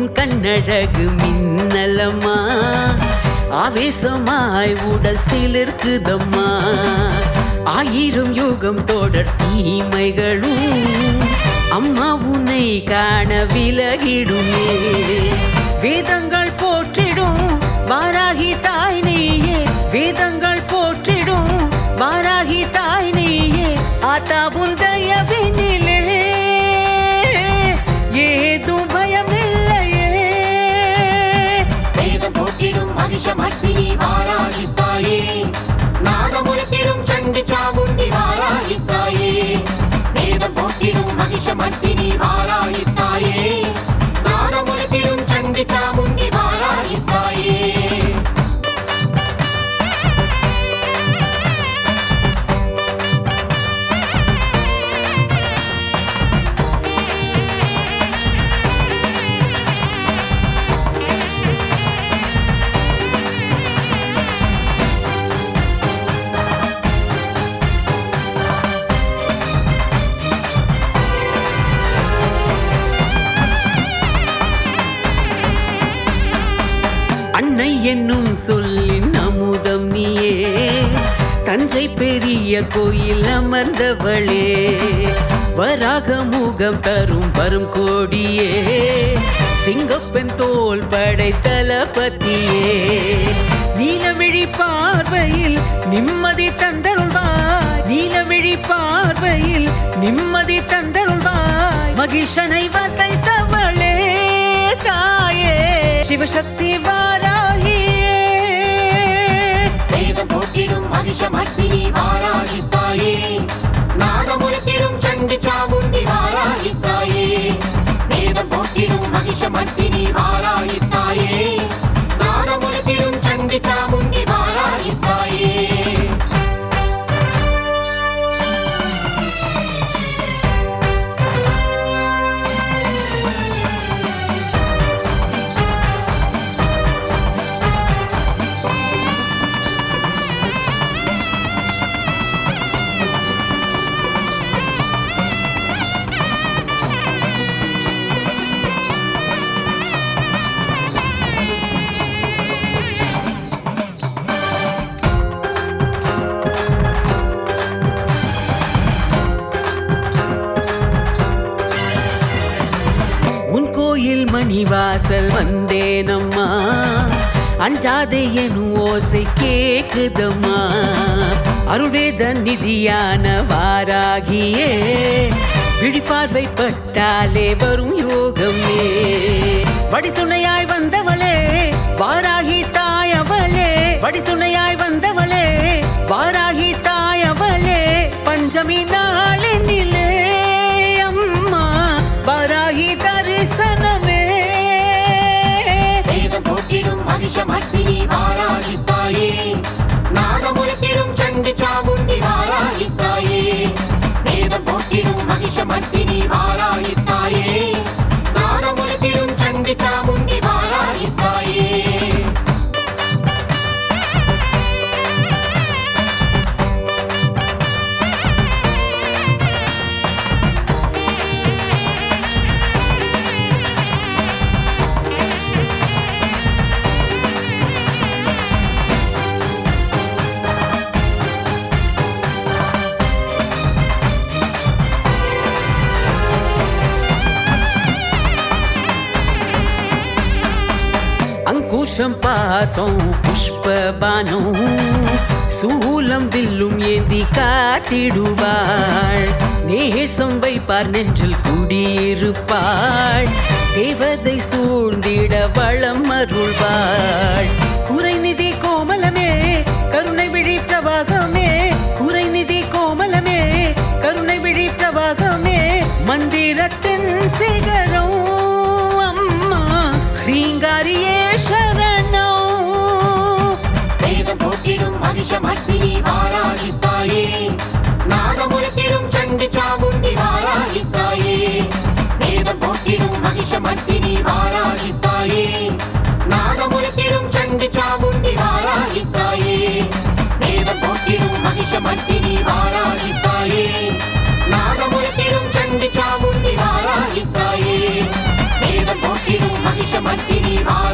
உன் கண்ணழகு மின்னலம்மா ஆவேசமாய் உடல் சிலிர்க்குதம்மா ஆயிரம் யுகம் தொடர் தீமைகளும் அம்மா உன்னை காண விலகிடுமே வேதங்கள் போற்றிடும் வாராகி தாய் நீயே வேதங்கள் போற்றிடும் வாராகி தாய் நீயே ஆத்தா உன் தயவினிலே ஏதும் பயமில்லையே வேதம் போற்றிடும் மகிஷமர்த்தினி வாராகி தாயே நாதமுழக்கிடும் சண்டி சாமுண்டி வாராகி தாயே வேதம் போற்றிடும் மகிஷமர்த்தினி வாராகி தாயே நாதமுழக்கிடும் சண்டி சாமுண்டி வாராகி தாயே அன்னை என்னும் சொல்லின் அமுதம் நீயே தஞ்சை பெரிய கோயில் அமர்ந்தவளே வராக முகம் தரும் வரும் கோடியே சிங்கப்பெண் தோல் படை தளபதியே நீலவிழி பார்வையில் நிம்மதி தந்தருள்வாய் நீலவிழி பார்வையில் நிம்மதி தந்தருள்வாய் மகிஷனை வதைத்தவளே தாயே சிவசக்தி வாராகியே வேதம் போற்றிடும் மகிஷமர்த்தினி வாராகி தாயே நாதமுழக்கிடும் சண்டி சாமுண்டி வாராகி தாயே வேதம் போற்றிடும் மகிஷமர்த்தினி வாராகி தாயே நாதமுழக்கிடும் சண்டி சாமுண்டி வாராகி தாயே கோயில் மணிவாசல் வந்தேனம்மா அஞ்சாதே எனும் ஓசை கேக்குதம்மா அருள்வேத நிதியான வாராகியே விழிப்பார்வை பட்டாலே வரும் யோகமே வடித்துணையாய் வந்தவளே வாராகி தாயவளே வடித்துணையாய் வந்தவளே வாராகி தாயவளே பஞ்சமி நாளினிலே அம்மா வாராகி தரிசனமே வேதம் போற்றிடும் மகிஷமர்த்தினி வாராகி தாயே நாதமுழக்கிடும் சண்டி சாமுண்டி வாராகி தாயே வேதம் போற்றிடும் மகிஷமர்த்தினி வாராகி தாயே நாதமுழக்கிடும் சண்டி சாமுண்டி வாராகி தாயே அங்குஷம் பாசம் புஷ்பபானம் சூலம் வில்லும் ஏந்தி காத்திடுவாள் நேசம் வைப்பார் நெஞ்சில் குடியிருப்பாள் தேவதை சூழ்ந்திட வளம் அருள்வாள் குறைநிதி கோமலமே கருணை விழி பிரவாகமே குறைநிதி கோமலமே கருணை விழி பிரவாகமே மந்திரத்தின் சிகரம் அம்மா ஹ்ரீங்காரியே சரணம் வேதம் போற்றிடும் மகிஷமர்த்தினி வாராகி தாயே நாதமுழக்கிடும் சண்டி சாமுண்டி வாராகி தாயே வேதம் போற்றிடும் மகிஷமர்த்தினி வாராகி தாயே நாதமுழக்கிடும் சண்டி சாமுண்டி வாராகி தாயே வேதம் போற்றிடும் மகிஷமர்த்தினி வாராகி தாயே நாதமுழக்கிடும் சண்டி சாமுண்டி வாராகி தாயே வேதம் போற்றிடும் மகிஷ மகிஷமர்த்தினி வாராகித்தாயே